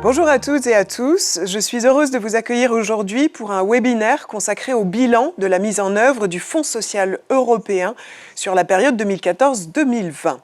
Bonjour à toutes et à tous, je suis heureuse de vous accueillir aujourd'hui pour un webinaire consacré au bilan de la mise en œuvre du Fonds social européen sur la période 2014-2020.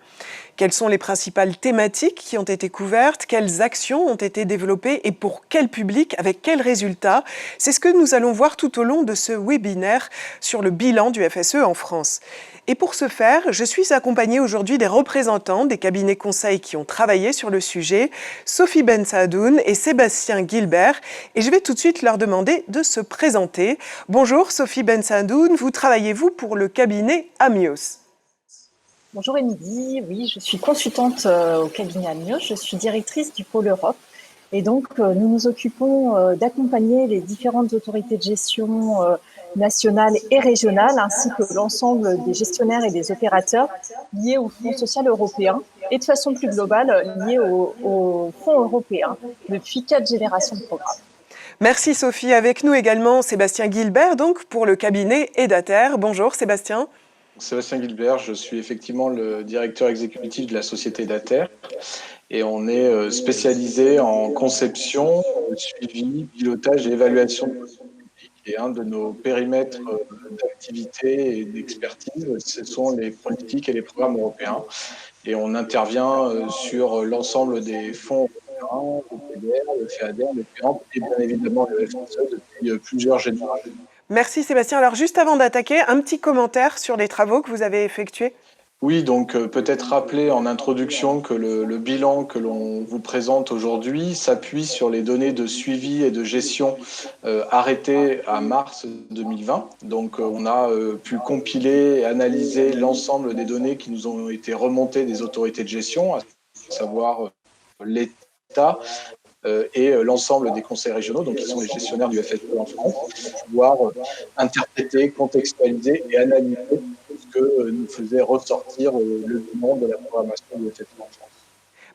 Quelles sont les principales thématiques qui ont été couvertes? Quelles actions ont été développées et pour quel public? Avec quels résultats? C'est ce que nous allons voir tout au long de ce webinaire sur le bilan du FSE en France. Et pour ce faire, je suis accompagnée aujourd'hui des représentants des cabinets conseils qui ont travaillé sur le sujet, Sophie Bensadoun et Sébastien Guilbert. Et je vais tout de suite leur demander de se présenter. Bonjour Sophie Bensadoun, vous travaillez-vous pour le cabinet Amios? Bonjour Émilie, oui, je suis consultante au cabinet Amios, je suis directrice du pôle Europe et donc nous nous occupons d'accompagner les différentes autorités de gestion nationales et régionales ainsi que l'ensemble des gestionnaires et des opérateurs liés au Fonds social européen et de façon plus globale liés au Fonds européen depuis 4 générations de programmes. Merci Sophie. Avec nous également Sébastien Guilbert donc pour le cabinet Edater. Bonjour Sébastien. Sébastien Guilbert, je suis effectivement le directeur exécutif de la société Edater et on est spécialisé en conception, suivi, pilotage et évaluation de politique publique. Et un de nos périmètres d'activité et d'expertise, ce sont les politiques et les programmes européens. Et on intervient sur l'ensemble des fonds européens, le PDR, le FEADER, le FEAMP et bien évidemment le FSE depuis plusieurs générations. Merci Sébastien. Alors juste avant d'attaquer, un petit commentaire sur les travaux que vous avez effectués. Oui, donc peut-être rappeler en introduction que le bilan que l'on vous présente aujourd'hui s'appuie sur les données de suivi et de gestion arrêtées à mars 2020. Donc on a pu compiler et analyser l'ensemble des données qui nous ont été remontées des autorités de gestion, à savoir l'État, et l'ensemble des conseils régionaux, donc qui sont les gestionnaires du FSE en France, pour pouvoir interpréter, contextualiser et analyser ce que nous faisait ressortir le bilan de la programmation du FSE en France.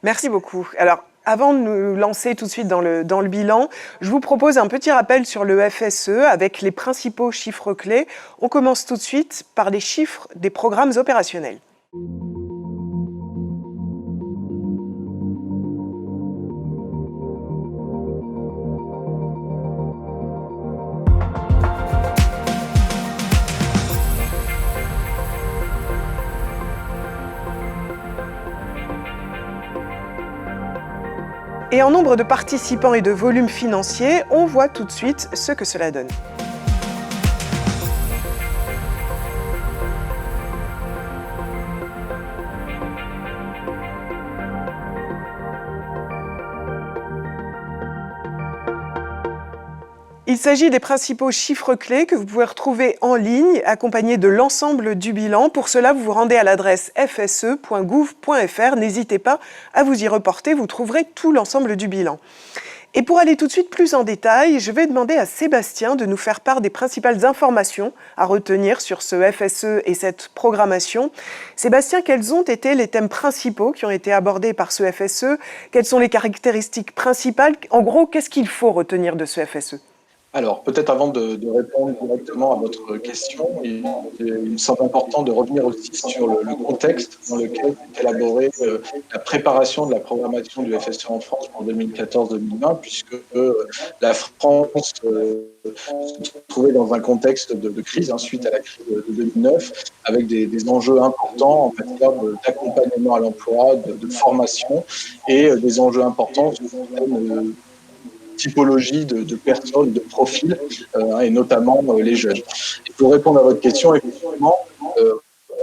Merci beaucoup. Alors, avant de nous lancer tout de suite dans le bilan, je vous propose un petit rappel sur le FSE avec les principaux chiffres clés. On commence tout de suite par les chiffres des programmes opérationnels. Et en nombre de participants et de volume financier, on voit tout de suite ce que cela donne. Il s'agit des principaux chiffres clés que vous pouvez retrouver en ligne, accompagnés de l'ensemble du bilan. Pour cela, vous vous rendez à l'adresse fse.gouv.fr. N'hésitez pas à vous y reporter, vous trouverez tout l'ensemble du bilan. Et pour aller tout de suite plus en détail, je vais demander à Sébastien de nous faire part des principales informations à retenir sur ce FSE et cette programmation. Sébastien, quels ont été les thèmes principaux qui ont été abordés par ce FSE? Quelles sont les caractéristiques principales? En gros, qu'est-ce qu'il faut retenir de ce FSE? Alors, peut-être avant de répondre directement à votre question, il me semble important de revenir aussi sur le contexte dans lequel est élaborée la préparation de la programmation du FSE en France pour 2014-2020, puisque la France se trouvait dans un contexte de crise suite à la crise de 2009, avec des enjeux importants en matière d'accompagnement à l'emploi, de formation, et des enjeux importants sur certaines typologie de personnes, de profils, et notamment les jeunes. Et pour répondre à votre question, effectivement,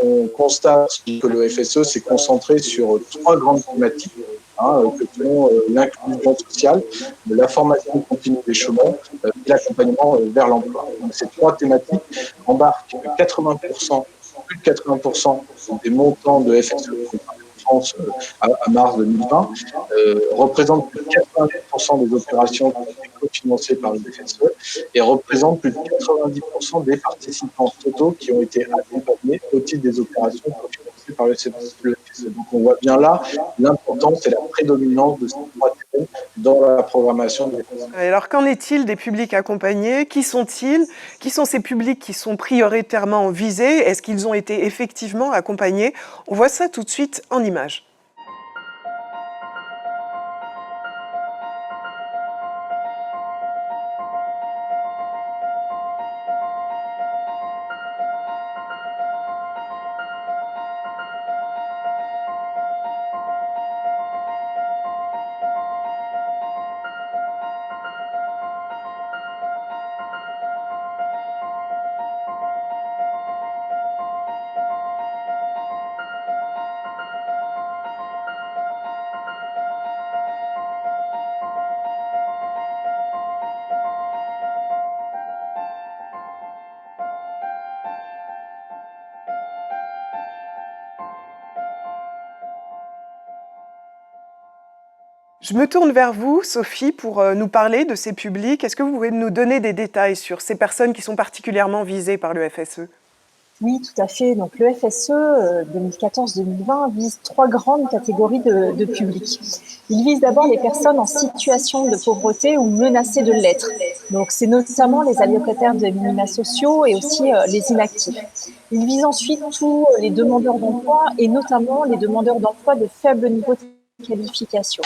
on constate que le FSE s'est concentré sur 3 grandes thématiques, que sont l'inclusion sociale, la formation continue des chômeurs et l'accompagnement vers l'emploi. Donc, ces 3 thématiques embarquent 80%, plus de 80% des montants de FSE France à mars 2020, représente plus de 90% des opérations qui ont été cofinancés par le FSE et représentent plus de 90% des participants totaux qui ont été accompagnés au titre des opérations cofinancées par le FSE. Donc on voit bien là l'importance et la prédominance de ces trois thèmes dans la programmation du FSE. Alors qu'en est-il des publics accompagnés? Qui sont-ils? Qui sont ces publics qui sont prioritairement visés? Est-ce qu'ils ont été effectivement accompagnés? On voit ça tout de suite en images. Je me tourne vers vous, Sophie, pour nous parler de ces publics. Est-ce que vous pouvez nous donner des détails sur ces personnes qui sont particulièrement visées par le FSE? Oui, tout à fait. Donc, le FSE 2014-2020 vise trois grandes catégories de publics. Il vise d'abord les personnes en situation de pauvreté ou menacées de l'être. Donc, c'est notamment les allocataires de minima sociaux et aussi les inactifs. Il vise ensuite tous les demandeurs d'emploi et notamment les demandeurs d'emploi de faible niveau de qualification.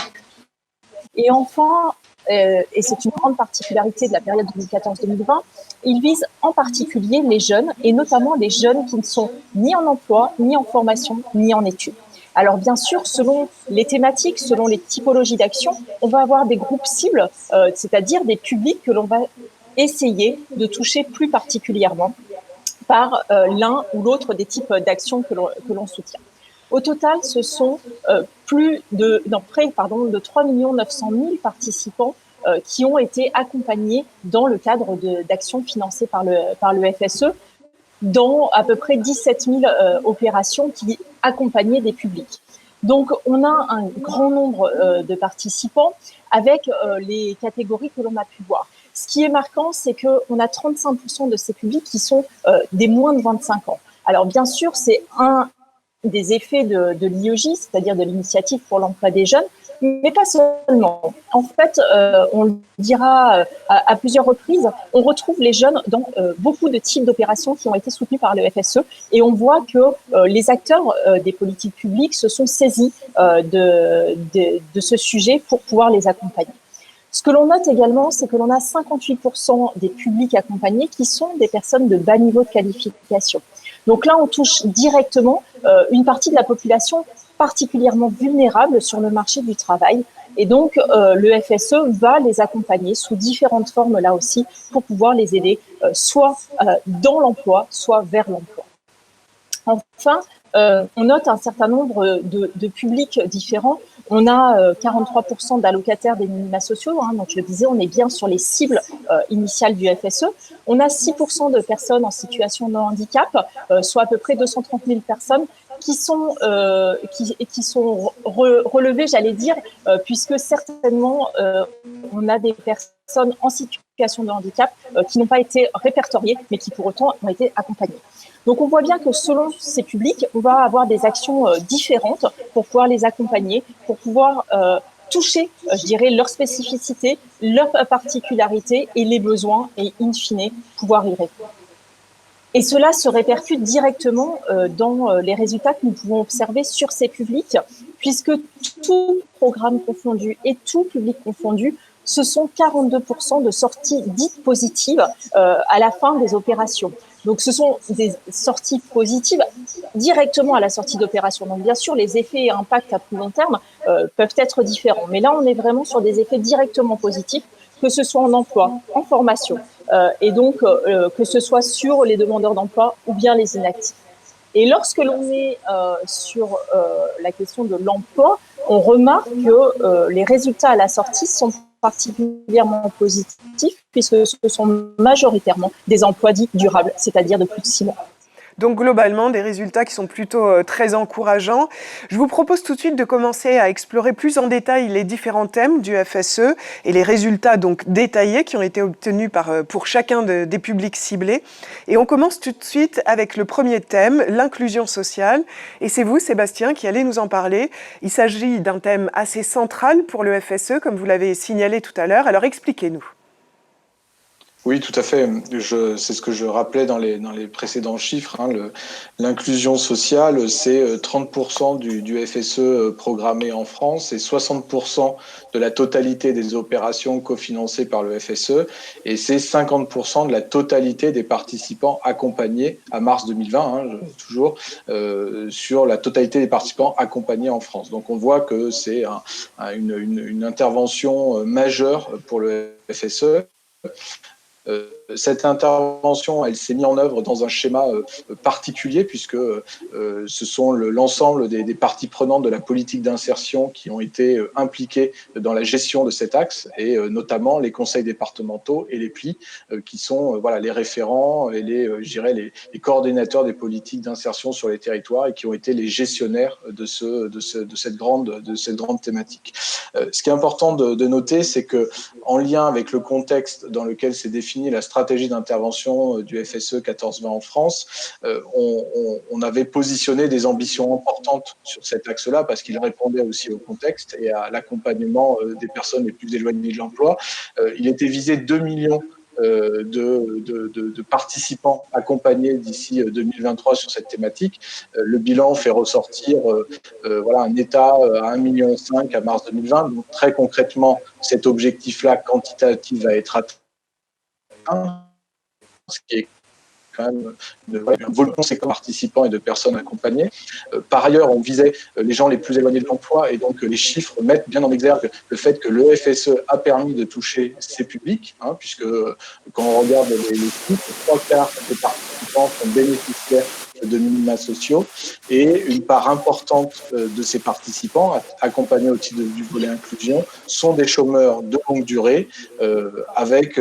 Et enfin, et c'est une grande particularité de la période 2014-2020, il vise en particulier les jeunes, et notamment les jeunes qui ne sont ni en emploi, ni en formation, ni en études. Alors bien sûr, selon les thématiques, selon les typologies d'action, on va avoir des groupes cibles, c'est-à-dire des publics que l'on va essayer de toucher plus particulièrement par l'un ou l'autre des types d'actions que l'on soutient. Au total, ce sont près de 3 900 000 participants qui ont été accompagnés dans le cadre d'actions financées par le FSE dans à peu près 17 000 opérations qui accompagnaient des publics. Donc, on a un grand nombre de participants avec les catégories que l'on a pu voir. Ce qui est marquant, c'est qu'on a 35% de ces publics qui sont des moins de 25 ans. Alors, bien sûr, c'est un des effets de l'IEJ, c'est-à-dire de l'initiative pour l'emploi des jeunes, mais pas seulement. En fait, on le dira à plusieurs reprises, on retrouve les jeunes dans beaucoup de types d'opérations qui ont été soutenues par le FSE et on voit que les acteurs des politiques publiques se sont saisis de ce sujet pour pouvoir les accompagner. Ce que l'on note également, c'est que l'on a 58% des publics accompagnés qui sont des personnes de bas niveau de qualification. Donc là, on touche directement une partie de la population particulièrement vulnérable sur le marché du travail. Et donc, le FSE va les accompagner sous différentes formes, là aussi, pour pouvoir les aider, soit dans l'emploi, soit vers l'emploi. Enfin, on note un certain nombre de publics différents. On a 43% d'allocataires des minima sociaux. Donc, je le disais, on est bien sur les cibles initiales du FSE. On a 6% de personnes en situation de handicap, soit à peu près 230 000 personnes qui sont relevées, j'allais dire, puisque certainement, on a des personnes en situation de handicap qui n'ont pas été répertoriées, mais qui pour autant ont été accompagnées. Donc, on voit bien que selon ces publics, on va avoir des actions différentes pour pouvoir les accompagner, pour pouvoir toucher, je dirais, leurs spécificités, leurs particularités et les besoins et, in fine, pouvoir y répondre. Et cela se répercute directement dans les résultats que nous pouvons observer sur ces publics, puisque tout programme confondu et tout public confondu, ce sont 42% de sorties dites positives à la fin des opérations. Donc, ce sont des sorties positives directement à la sortie d'opération. Donc, bien sûr, les effets et impacts à plus long terme peuvent être différents. Mais là, on est vraiment sur des effets directement positifs, que ce soit en emploi, en formation, et donc que ce soit sur les demandeurs d'emploi ou bien les inactifs. Et lorsque l'on est sur la question de l'emploi, on remarque que les résultats à la sortie sont particulièrement positifs puisque ce sont majoritairement des emplois dits durables, c'est-à-dire de plus de 6 mois. Donc globalement, des résultats qui sont plutôt très encourageants. Je vous propose tout de suite de commencer à explorer plus en détail les différents thèmes du FSE et les résultats donc détaillés qui ont été obtenus pour chacun des publics ciblés. Et on commence tout de suite avec le premier thème, l'inclusion sociale. Et c'est vous, Sébastien, qui allez nous en parler. Il s'agit d'un thème assez central pour le FSE, comme vous l'avez signalé tout à l'heure. Alors expliquez-nous. Oui, tout à fait. C'est ce que je rappelais dans les précédents chiffres. L'inclusion sociale, c'est 30% du FSE programmé en France et 60% de la totalité des opérations cofinancées par le FSE. Et c'est 50% de la totalité des participants accompagnés à mars 2020, sur la totalité des participants accompagnés en France. Donc on voit que c'est une intervention majeure pour le FSE. Cette intervention, elle s'est mise en œuvre dans un schéma particulier puisque ce sont l'ensemble des parties prenantes de la politique d'insertion qui ont été impliquées dans la gestion de cet axe et notamment les conseils départementaux et les PLI qui sont les référents et les coordinateurs des politiques d'insertion sur les territoires et qui ont été les gestionnaires de cette grande thématique. Ce qui est important de noter, c'est que en lien avec le contexte dans lequel s'est définie la stratégie d'intervention du FSE 14-20 en France, on avait positionné des ambitions importantes sur cet axe-là parce qu'il répondait aussi au contexte et à l'accompagnement des personnes les plus éloignées de l'emploi. Il était visé 2 millions de participants accompagnés d'ici 2023 sur cette thématique. Le bilan fait ressortir un état à 1,5 million à mars 2020. Donc très concrètement, cet objectif-là quantitatif va être atteint, ce qui est quand même un volume conséquent de participants et de personnes accompagnées. Par ailleurs, on visait les gens les plus éloignés de l'emploi et donc les chiffres mettent bien en exergue le fait que le FSE a permis de toucher ces publics, puisque quand on regarde les chiffres, 3/4 des participants sont bénéficiaires de minima sociaux et une part importante de ces participants accompagnés au titre du volet inclusion sont des chômeurs de longue durée avec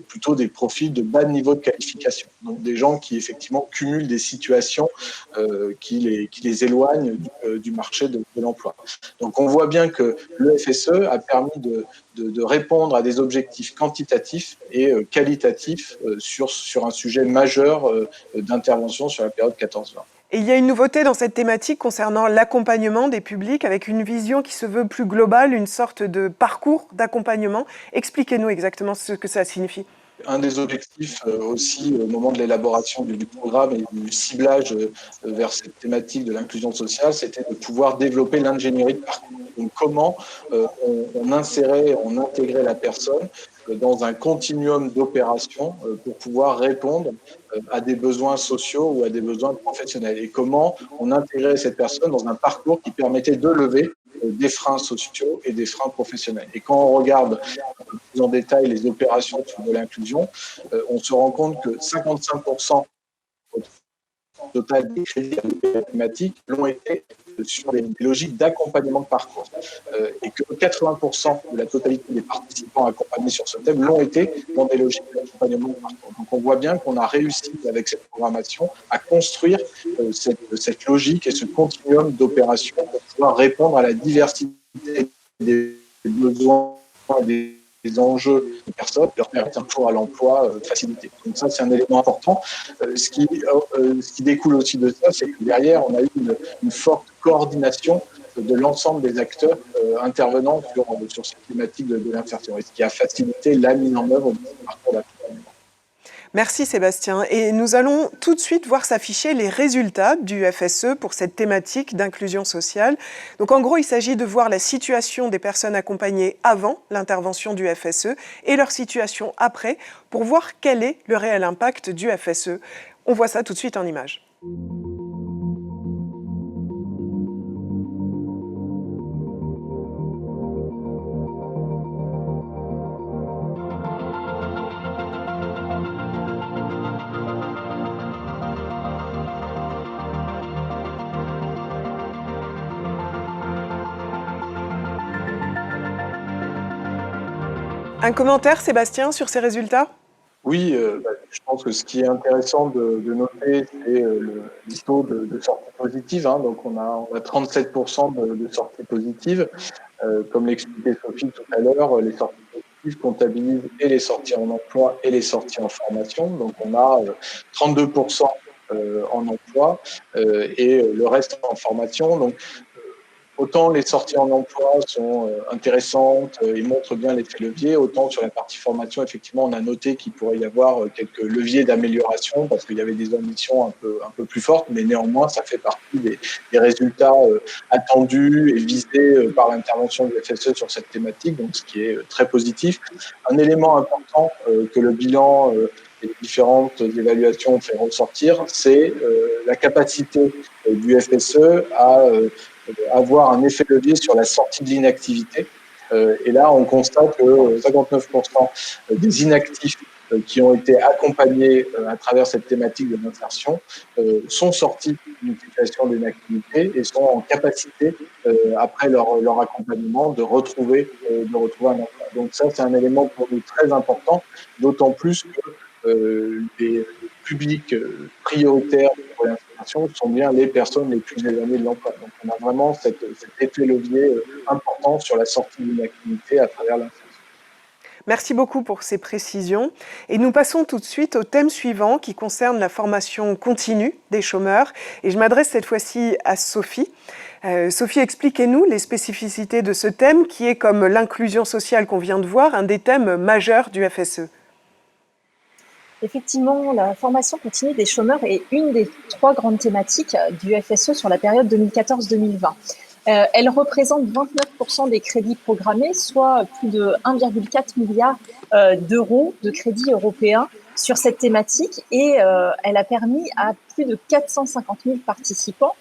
plutôt des profils de bas niveau de qualification. Donc des gens qui effectivement cumulent des situations qui les éloignent du marché de l'emploi. Donc on voit bien que le FSE a permis de répondre à des objectifs quantitatifs et qualitatifs sur un sujet majeur d'intervention sur la période 14-20. Et il y a une nouveauté dans cette thématique concernant l'accompagnement des publics avec une vision qui se veut plus globale, une sorte de parcours d'accompagnement. Expliquez-nous exactement ce que ça signifie. Un des objectifs aussi au moment de l'élaboration du programme et du ciblage vers cette thématique de l'inclusion sociale, c'était de pouvoir développer l'ingénierie de parcours. Donc comment on intégrait la personne dans un continuum d'opérations pour pouvoir répondre à des besoins sociaux ou à des besoins professionnels. Et comment on intégrait cette personne dans un parcours qui permettait de lever des freins sociaux et des freins professionnels. Et quand on regarde plus en détail les opérations sur de l'inclusion, on se rend compte que 55% total des crédits thématiques l'ont été sur des logiques d'accompagnement de parcours et que 80% de la totalité des participants accompagnés sur ce thème l'ont été dans des logiques d'accompagnement de parcours. Donc on voit bien qu'on a réussi avec cette programmation à construire cette logique et ce continuum d'opérations pour pouvoir répondre à la diversité des besoins des enjeux des personnes, leur permettre un retour à l'emploi facilité. Donc ça, c'est un élément important. Ce qui découle aussi de ça, c'est que derrière, on a eu une forte coordination de l'ensemble des acteurs intervenant sur cette thématique de l'insertion, et ce qui a facilité la mise en œuvre du parcours d'accompagnement. Merci Sébastien. Et nous allons tout de suite voir s'afficher les résultats du FSE pour cette thématique d'inclusion sociale. Donc en gros, il s'agit de voir la situation des personnes accompagnées avant l'intervention du FSE et leur situation après pour voir quel est le réel impact du FSE. On voit ça tout de suite en images. Un commentaire, Sébastien, sur ces résultats ? Oui, Je pense que ce qui est intéressant de noter, c'est le taux de sortie positive. Hein. Donc, on a 37% de sorties positives. Comme l'expliquait Sophie tout à l'heure, les sorties positives comptabilisent et les sorties en emploi et les sorties en formation. Donc, on a 32% en emploi et le reste en formation. Donc, autant les sorties en emploi sont intéressantes et montrent bien l'effet levier, autant sur la partie formation, effectivement, on a noté qu'il pourrait y avoir quelques leviers d'amélioration parce qu'il y avait des ambitions un peu plus fortes, mais néanmoins, ça fait partie des résultats attendus et visés par l'intervention du FSE sur cette thématique, donc ce qui est très positif. Un élément important que le bilan et les différentes évaluations ont fait ressortir, c'est la capacité du FSE à avoir un effet levier sur la sortie de l'inactivité. Et là, on constate que 59% des inactifs qui ont été accompagnés à travers cette thématique de l'insertion sont sortis d'une situation d'inactivité et sont en capacité, après leur accompagnement, de retrouver un emploi. Donc ça, c'est un élément pour nous très important, d'autant plus que les publics prioritaires pour l'insertion sont bien les personnes les plus éloignées de l'emploi. Donc on a vraiment cet effet levier important sur la sortie d'une activité à travers l'insertion. Merci beaucoup pour ces précisions. Et nous passons tout de suite au thème suivant qui concerne la formation continue des chômeurs. Et je m'adresse cette fois-ci à Sophie. Sophie, expliquez-nous les spécificités de ce thème qui est, comme l'inclusion sociale qu'on vient de voir, un des thèmes majeurs du FSE. Effectivement, la formation continue des chômeurs est une des 3 grandes thématiques du FSE sur la période 2014-2020. Elle représente 29% des crédits programmés, soit plus de 1,4 milliard d'euros de crédits européens sur cette thématique, et elle a permis à plus de 450 000 participants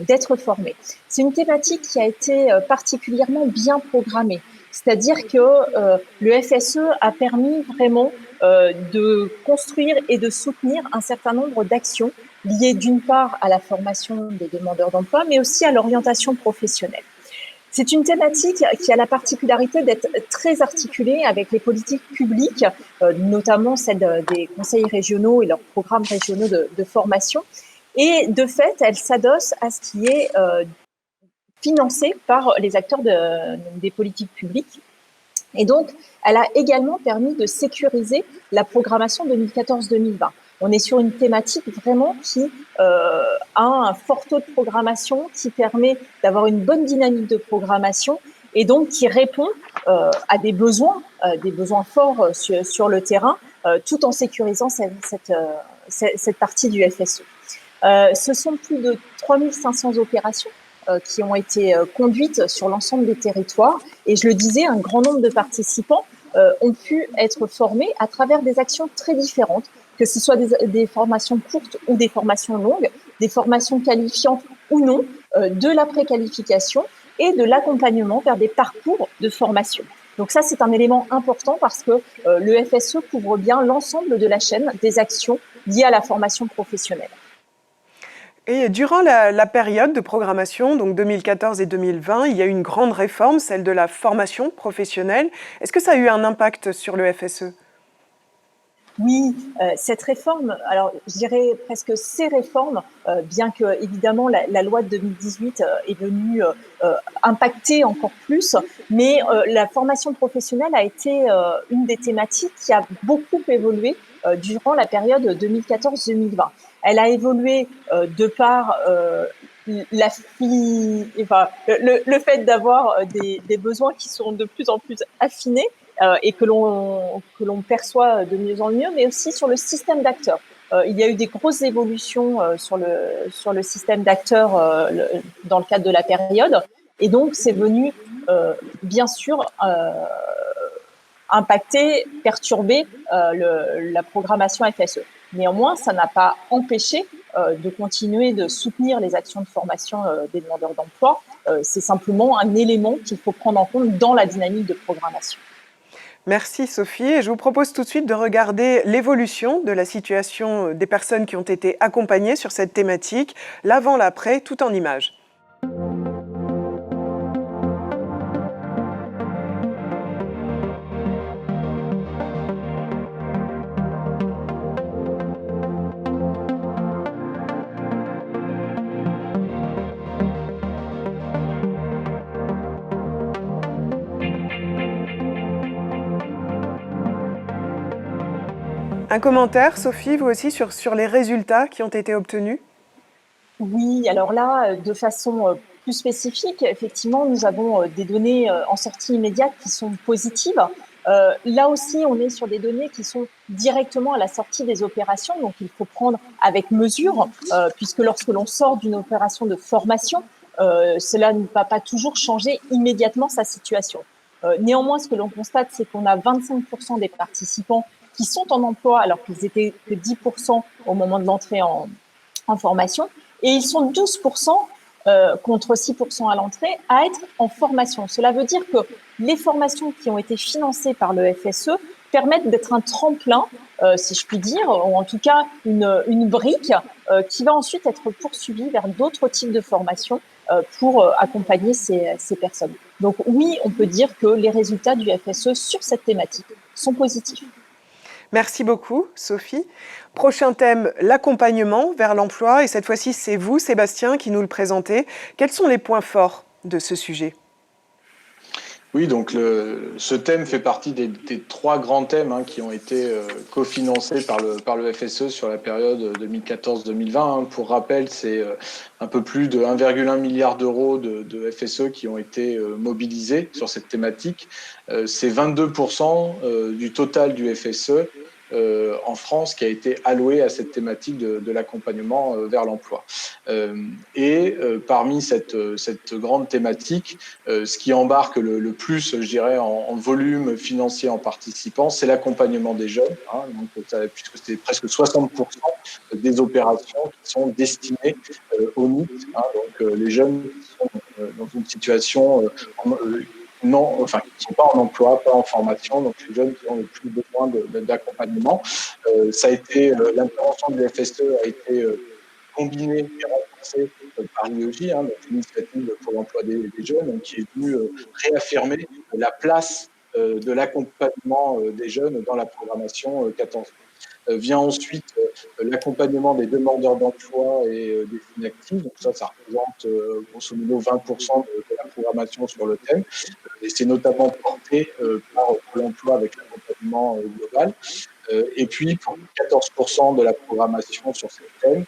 d'être formés. C'est une thématique qui a été particulièrement bien programmée, c'est-à-dire que le FSE a permis vraiment de construire et de soutenir un certain nombre d'actions liées d'une part à la formation des demandeurs d'emploi, mais aussi à l'orientation professionnelle. C'est une thématique qui a la particularité d'être très articulée avec les politiques publiques, notamment celles des conseils régionaux et leurs programmes régionaux de formation. Et de fait, elle s'adosse à ce qui est financé par les acteurs des politiques publiques. Et donc, elle a également permis de sécuriser la programmation 2014-2020. On est sur une thématique vraiment qui a un fort taux de programmation, qui permet d'avoir une bonne dynamique de programmation et donc qui répond à des besoins forts sur le terrain, tout en sécurisant cette partie du FSE. Ce sont plus de 3500 opérations qui ont été conduites sur l'ensemble des territoires. Et je le disais, un grand nombre de participants ont pu être formés à travers des actions très différentes, que ce soit des formations courtes ou des formations longues, des formations qualifiantes ou non, de la préqualification et de l'accompagnement vers des parcours de formation. Donc ça, c'est un élément important parce que le FSE couvre bien l'ensemble de la chaîne des actions liées à la formation professionnelle. Et durant la période de programmation, donc 2014 et 2020, il y a eu une grande réforme, celle de la formation professionnelle. Est-ce que ça a eu un impact sur le FSE ? Oui, cette réforme, alors je dirais presque ces réformes, bien que évidemment la loi de 2018 est venue impacter encore plus, mais la formation professionnelle a été une des thématiques qui a beaucoup évolué durant la période 2014-2020. Elle a évolué de par le fait d'avoir des besoins qui sont de plus en plus affinés et que l'on perçoit de mieux en mieux, mais aussi sur le système d'acteurs. Il y a eu des grosses évolutions sur le système d'acteurs dans le cadre de la période, et donc c'est venu bien sûr impacter, perturber la programmation FSE. Néanmoins, ça n'a pas empêché de continuer de soutenir les actions de formation des demandeurs d'emploi. C'est simplement un élément qu'il faut prendre en compte dans la dynamique de programmation. Merci Sophie. Et je vous propose tout de suite de regarder l'évolution de la situation des personnes qui ont été accompagnées sur cette thématique, l'avant, l'après, tout en images. Un commentaire, Sophie, vous aussi, sur les résultats qui ont été obtenus? Oui, alors là, de façon plus spécifique, effectivement, nous avons des données en sortie immédiate qui sont positives. Là aussi, on est sur des données qui sont directement à la sortie des opérations, donc il faut prendre avec mesure, puisque lorsque l'on sort d'une opération de formation, cela ne va pas toujours changer immédiatement sa situation. Néanmoins, ce que l'on constate, c'est qu'on a 25% des participants qui sont en emploi alors qu'ils étaient que 10% au moment de l'entrée en formation. Et ils sont 12% contre 6% à l'entrée à être en formation. Cela veut dire que les formations qui ont été financées par le FSE permettent d'être un tremplin, si je puis dire, ou en tout cas une brique qui va ensuite être poursuivie vers d'autres types de formations pour accompagner ces personnes. Donc oui, on peut dire que les résultats du FSE sur cette thématique sont positifs. Merci beaucoup, Sophie. Prochain thème, l'accompagnement vers l'emploi. Et cette fois-ci, c'est vous, Sébastien, qui nous le présentez. Quels sont les points forts de ce sujet ? Oui, donc ce thème fait partie des 3 grands thèmes qui ont été cofinancés par le FSE sur la période 2014-2020. Pour rappel, c'est un peu plus de 1,1 milliard d'euros de FSE qui ont été mobilisés sur cette thématique. C'est 22% du total du FSE en France qui a été alloué à cette thématique de l'accompagnement vers l'emploi. Parmi cette grande thématique, ce qui embarque le plus, je dirais, en volume financier en participants, c'est l'accompagnement des jeunes, puisque c'est presque 60% des opérations qui sont destinées aux NEET, donc les jeunes qui sont dans une situation qui ne sont pas en emploi, pas en formation, donc les jeunes qui ont le plus besoin d'accompagnement. L'intervention du FSE a été combinée et renforcée par l'IEJ, donc l'initiative pour l'emploi des jeunes, qui est venue réaffirmer la place de l'accompagnement des jeunes dans la programmation 14. Vient ensuite l'accompagnement des demandeurs d'emploi et des inactifs. Donc ça représente grosso modo 20% de la programmation sur le thème. Et c'est notamment porté par l'emploi avec l'accompagnement global. Et puis, pour 14% de la programmation sur ce thème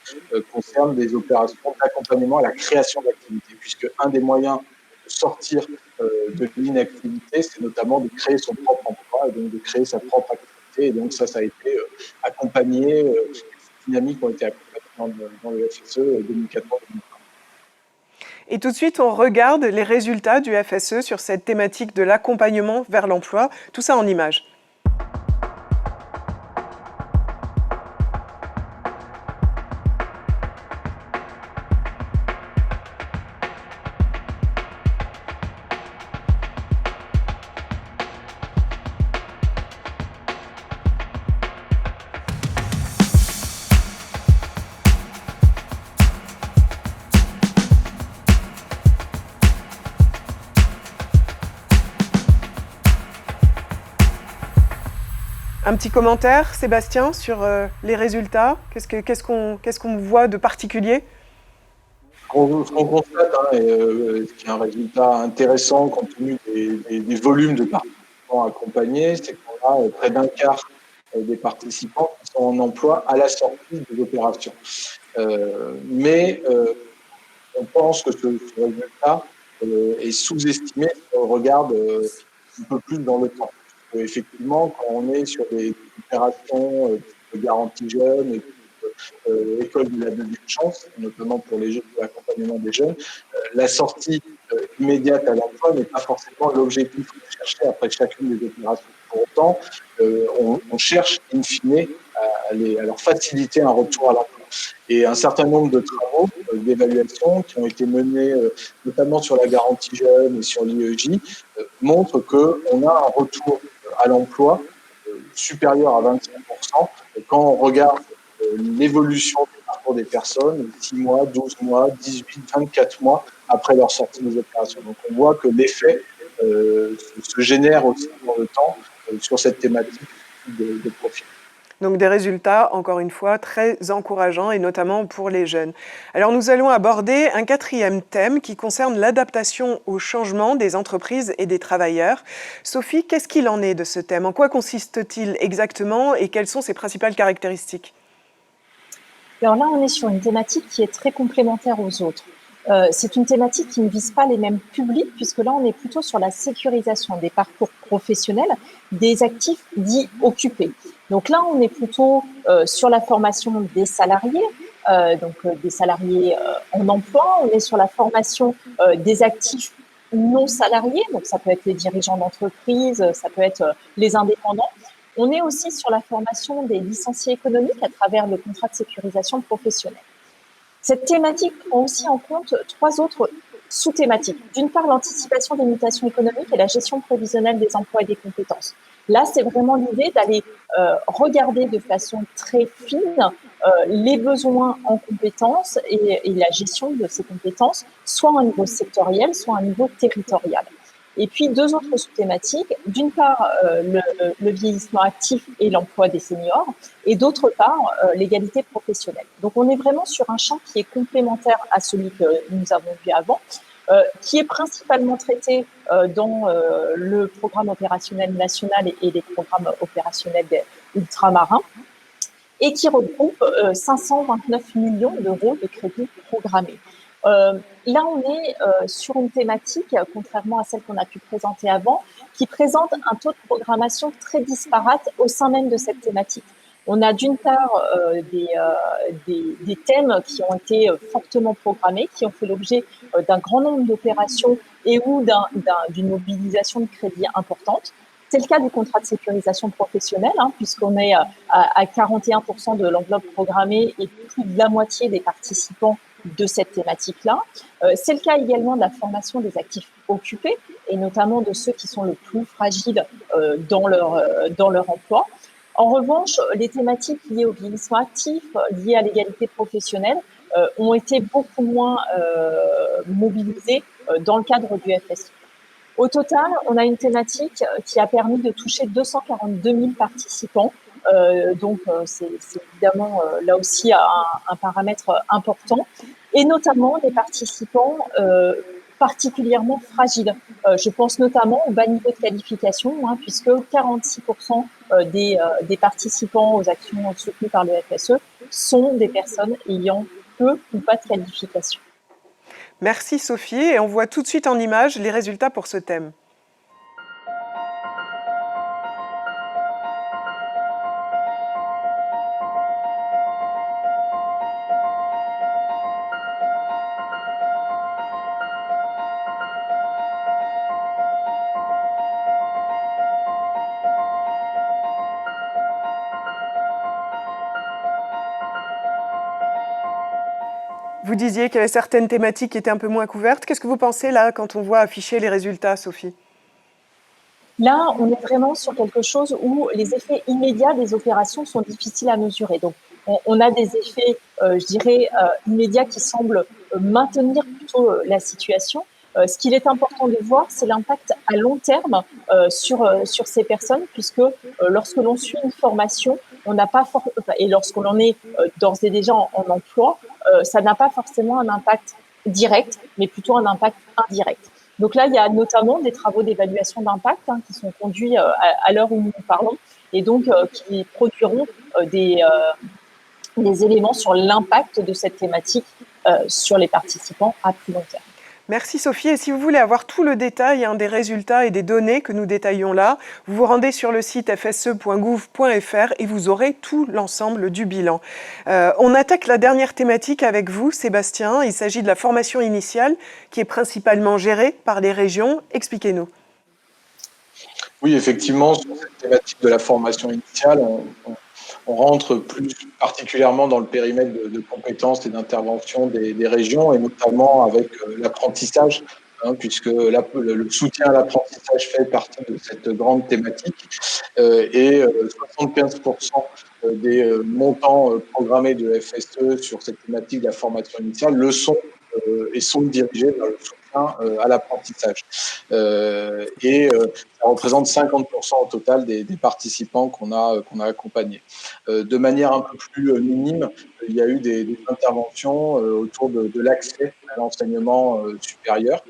concerne des opérations d'accompagnement à la création d'activités, puisque un des moyens de sortir de l'inactivité, c'est notamment de créer son propre emploi et donc de créer sa propre activité. Et donc ça a été accompagné, ces dynamiques ont été accompagnées dans le FSE 2014-2020. Et tout de suite, on regarde les résultats du FSE sur cette thématique de l'accompagnement vers l'emploi, tout ça en images. Un petit commentaire, Sébastien, sur les résultats. Qu'est-ce qu'on voit de particulier ? Ce qu'on constate, qui est un résultat intéressant compte tenu des volumes de participants accompagnés, c'est qu'on a près d'un quart des participants qui sont en emploi à la sortie des opérations. Mais on pense que ce résultat est sous-estimé si on regarde un peu plus dans le temps. Effectivement, quand on est sur des opérations de garantie jeunes et école de la deuxième chance, notamment pour les jeunes, pour l'accompagnement des jeunes, la sortie immédiate à l'emploi n'est pas forcément l'objectif recherché après chacune des opérations. Pour autant, on cherche in fine à leur faciliter un retour à l'emploi. Et un certain nombre de travaux d'évaluation qui ont été menés notamment sur la garantie jeune et sur l'IEJ montrent qu'on a un retour à l'emploi supérieur à 25% quand on regarde l'évolution du parcours des personnes 6 mois, 12 mois, 18, 24 mois après leur sortie des opérations. Donc on voit que l'effet se génère aussi dans le temps sur cette thématique de profil. Donc des résultats, encore une fois, très encourageants et notamment pour les jeunes. Alors nous allons aborder un quatrième thème qui concerne l'adaptation au changement des entreprises et des travailleurs. Sophie, qu'est-ce qu'il en est de ce thème? En quoi consiste-t-il exactement et quelles sont ses principales caractéristiques? Alors là, on est sur une thématique qui est très complémentaire aux autres. C'est une thématique qui ne vise pas les mêmes publics, puisque là, on est plutôt sur la sécurisation des parcours professionnels des actifs dits occupés. Donc là, on est plutôt sur la formation des salariés, des salariés en emploi. On est sur la formation des actifs non salariés, donc ça peut être les dirigeants d'entreprise, ça peut être les indépendants. On est aussi sur la formation des licenciés économiques à travers le contrat de sécurisation professionnelle. Cette thématique prend aussi en compte trois autres sous-thématiques. D'une part, l'anticipation des mutations économiques et la gestion prévisionnelle des emplois et des compétences. Là, c'est vraiment l'idée d'aller regarder de façon très fine les besoins en compétences et la gestion de ces compétences, soit à un niveau sectoriel, soit à un niveau territorial. Et puis, deux autres sous-thématiques. D'une part, le vieillissement actif et l'emploi des seniors. Et d'autre part, l'égalité professionnelle. Donc, on est vraiment sur un champ qui est complémentaire à celui que nous avons vu avant, qui est principalement traité dans le programme opérationnel national et les programmes opérationnels ultramarins, et qui regroupe 529 millions d'euros de crédits programmés. Là, on est sur une thématique, contrairement à celle qu'on a pu présenter avant, qui présente un taux de programmation très disparate au sein même de cette thématique. On a d'une part des thèmes qui ont été fortement programmés, qui ont fait l'objet d'un grand nombre d'opérations et ou d'une mobilisation de crédits importante. C'est le cas du contrat de sécurisation professionnelle, puisqu'on est à 41% de l'enveloppe programmée et plus de la moitié des participants de cette thématique-là. C'est le cas également de la formation des actifs occupés, et notamment de ceux qui sont le plus fragiles dans leur emploi. En revanche, les thématiques liées au vieillissement actif, liées à l'égalité professionnelle, ont été beaucoup moins mobilisées dans le cadre du FSE. Au total, on a une thématique qui a permis de toucher 242 000 participants. C'est évidemment là aussi un paramètre important, et notamment des participants particulièrement fragiles. Je pense notamment au bas niveau de qualification, puisque 46% des participants aux actions soutenues par le FSE sont des personnes ayant peu ou pas de qualification. Merci Sophie, et on voit tout de suite en image les résultats pour ce thème. Vous disiez qu'il y avait certaines thématiques qui étaient un peu moins couvertes. Qu'est-ce que vous pensez là quand on voit afficher les résultats, Sophie? Là, on est vraiment sur quelque chose où les effets immédiats des opérations sont difficiles à mesurer. Donc, on a des effets, immédiats qui semblent maintenir plutôt la situation. Ce qu'il est important de voir, c'est l'impact à long terme sur ces personnes, puisque lorsque l'on suit une formation, on n'a pas et lorsque l'on est d'ores et déjà en emploi, ça n'a pas forcément un impact direct, mais plutôt un impact indirect. Donc là, il y a notamment des travaux d'évaluation d'impact qui sont conduits à l'heure où nous parlons, et donc qui produiront des éléments sur l'impact de cette thématique sur les participants à plus long terme. Merci Sophie. Et si vous voulez avoir tout le détail des résultats et des données que nous détaillons là, vous vous rendez sur le site fse.gouv.fr et vous aurez tout l'ensemble du bilan. On attaque la dernière thématique avec vous, Sébastien. Il s'agit de la formation initiale qui est principalement gérée par les régions. Expliquez-nous. Oui, effectivement, sur cette thématique de la formation initiale, on rentre plus particulièrement dans le périmètre de compétences et d'intervention des régions, et notamment avec l'apprentissage, puisque le soutien à l'apprentissage fait partie de cette grande thématique, et 75% des montants programmés de FSE sur cette thématique de la formation initiale le sont et sont dirigés vers le soutien soutien à l'apprentissage. Ça représente 50% au total des participants qu'on a accompagnés. De manière un peu plus minime, il y a eu des interventions autour de l'accès à l'enseignement supérieur.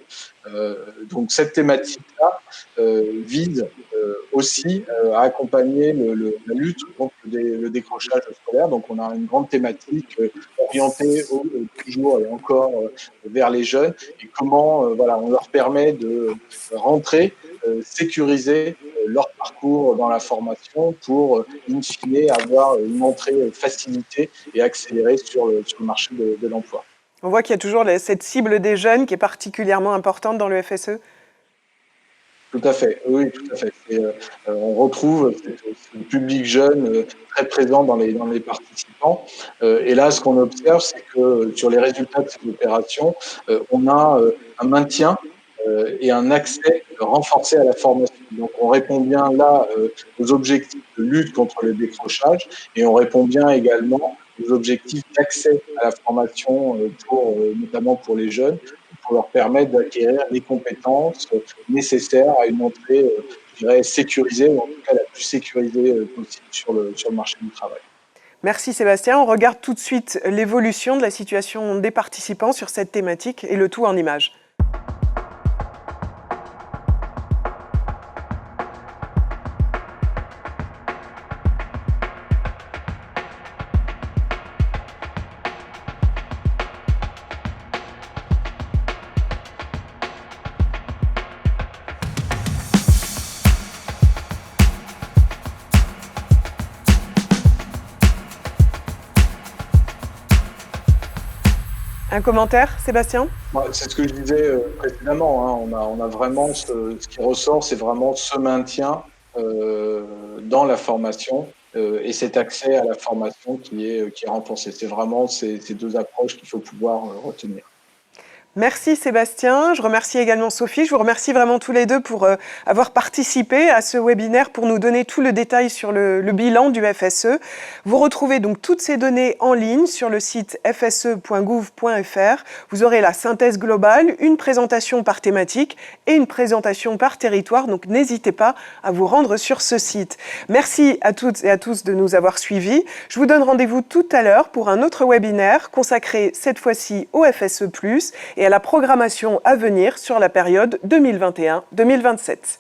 Donc cette thématique-là vise aussi à accompagner la lutte contre le décrochage scolaire. Donc on a une grande thématique orientée toujours et encore vers les jeunes et comment on leur permet de rentrer, sécuriser leur parcours dans la formation pour, in fine, avoir une entrée facilitée et accélérée sur le marché de l'emploi. On voit qu'il y a toujours cette cible des jeunes qui est particulièrement importante dans le FSE. Tout à fait, oui, tout à fait. On retrouve ce public jeune très présent dans les participants. Et là, ce qu'on observe, c'est que sur les résultats de ces opérations, on a un maintien et un accès renforcé à la formation. Donc, on répond bien là aux objectifs de lutte contre le décrochage et on répond bien également aux objectifs d'accès à la formation notamment pour les jeunes, pour leur permettre d'acquérir les compétences nécessaires à une entrée, je dirais, sécurisée, ou en tout cas la plus sécurisée possible sur le marché du travail. Merci Sébastien. On regarde tout de suite l'évolution de la situation des participants sur cette thématique et le tout en images. Un commentaire, Sébastien ? C'est ce que je disais précédemment. On a vraiment ce qui ressort, c'est vraiment ce maintien dans la formation et cet accès à la formation qui est renforcé. C'est vraiment ces deux approches qu'il faut pouvoir retenir. Merci Sébastien, je remercie également Sophie, je vous remercie vraiment tous les deux pour avoir participé à ce webinaire pour nous donner tout le détail sur le bilan du FSE. Vous retrouvez donc toutes ces données en ligne sur le site fse.gouv.fr. Vous aurez la synthèse globale, une présentation par thématique et une présentation par territoire, donc n'hésitez pas à vous rendre sur ce site. Merci à toutes et à tous de nous avoir suivis. Je vous donne rendez-vous tout à l'heure pour un autre webinaire consacré cette fois-ci au FSE+, et à la programmation à venir sur la période 2021-2027.